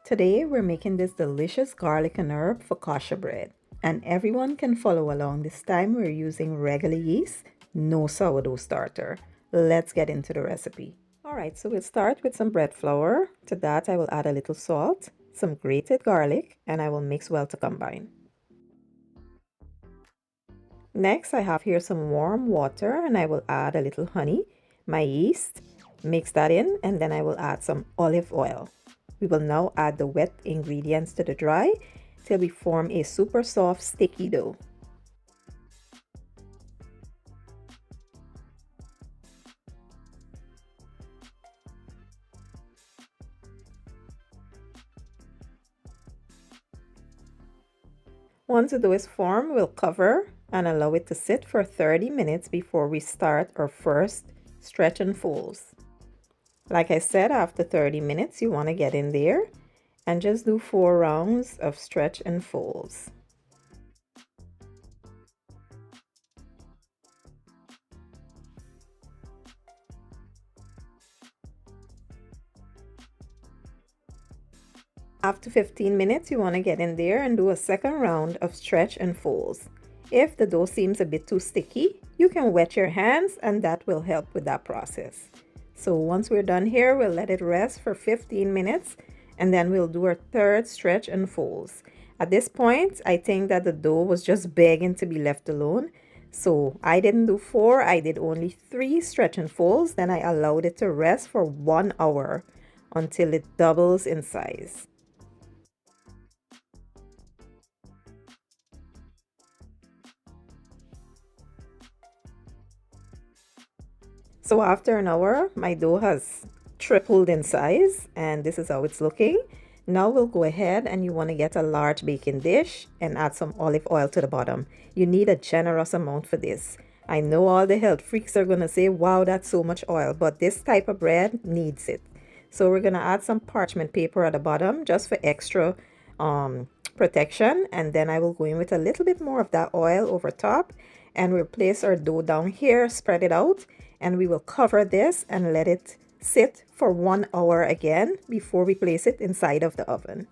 Today we're making this delicious garlic and herb focaccia bread, and everyone can follow along. This time we're using regular yeast, no sourdough starter. Let's get into the recipe. Alright, so we'll start with some bread flour. To that I will add a little salt, some grated garlic, and I will mix well to combine. Next I have here some warm water and I will add a little honey, my yeast, mix that in, and then I will add some olive oil. We will now add the wet ingredients to the dry till we form a super soft sticky dough. Once the dough is formed, we'll cover and allow it to sit for 30 minutes before we start our first stretch and folds. Like I said, after 30 minutes, you want to get in there and just do 4 rounds of stretch and folds. After 15 minutes, you want to get in there and do a second round of stretch and folds. If the dough seems a bit too sticky, you can wet your hands and that will help with that process. So once we're done here, we'll let it rest for 15 minutes and then we'll do our third stretch and folds. At this point, I think that the dough was just begging to be left alone. So I didn't do 4, I did only 3 stretch and folds. Then I allowed it to rest for 1 hour until it doubles in size. So after an hour, my dough has tripled in size and this is how it's looking. Now we'll go ahead and you want to get a large baking dish and add some olive oil to the bottom. You need a generous amount for this. I know all the health freaks are going to say, wow, that's so much oil, but this type of bread needs it. So we're going to add some parchment paper at the bottom just for extra protection, and then I will go in with a little bit more of that oil over top and we'll place our dough down here, spread it out, and we will cover this and let it sit for 1 hour again before we place it inside of the oven.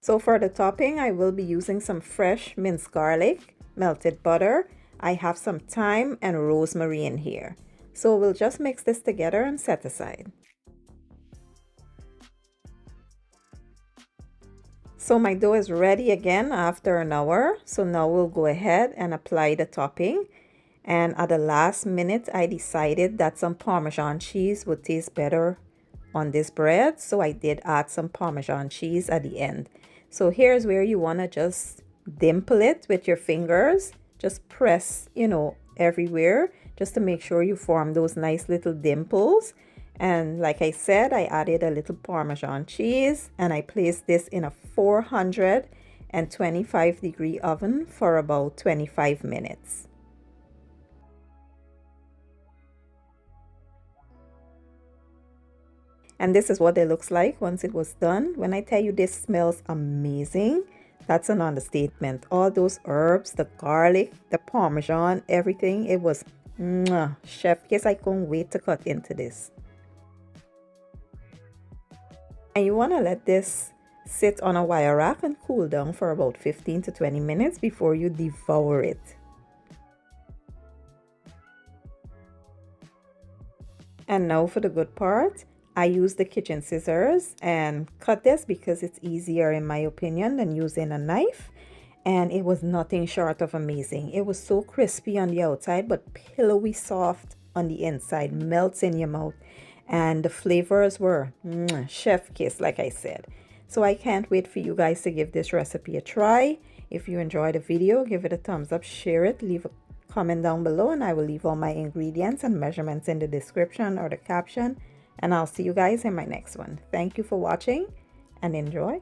So for the topping, I will be using some fresh minced garlic, melted butter. I have some thyme and rosemary in here. So we'll just mix this together and set aside. So my dough is ready again after an hour. So now we'll go ahead and apply the topping. And at the last minute, I decided that some Parmesan cheese would taste better on this bread. So I did add some Parmesan cheese at the end. So here's where you want to just dimple it with your fingers. Just press, everywhere just to make sure you form those nice little dimples. And like I said, I added a little Parmesan cheese and I placed this in a 425-degree oven for about 25 minutes. And this is what it looks like once it was done. When I tell you this smells amazing, that's an understatement. All those herbs, the garlic, the Parmesan, everything, it was chef kiss. I can't wait to cut into this. And you want to let this sit on a wire rack and cool down for about 15 to 20 minutes before you devour it. And now for the good part. I use the kitchen scissors and cut this because it's easier in my opinion than using a knife. And it was nothing short of amazing. It was so crispy on the outside but pillowy soft on the inside, melts in your mouth. And the flavors were chef kiss, like I said. So I can't wait for you guys to give this recipe a try. If you enjoyed the video, give it a thumbs up, share it, leave a comment down below, and I will leave all my ingredients and measurements in the description or the caption. And I'll see you guys in my next one. Thank you for watching and enjoy.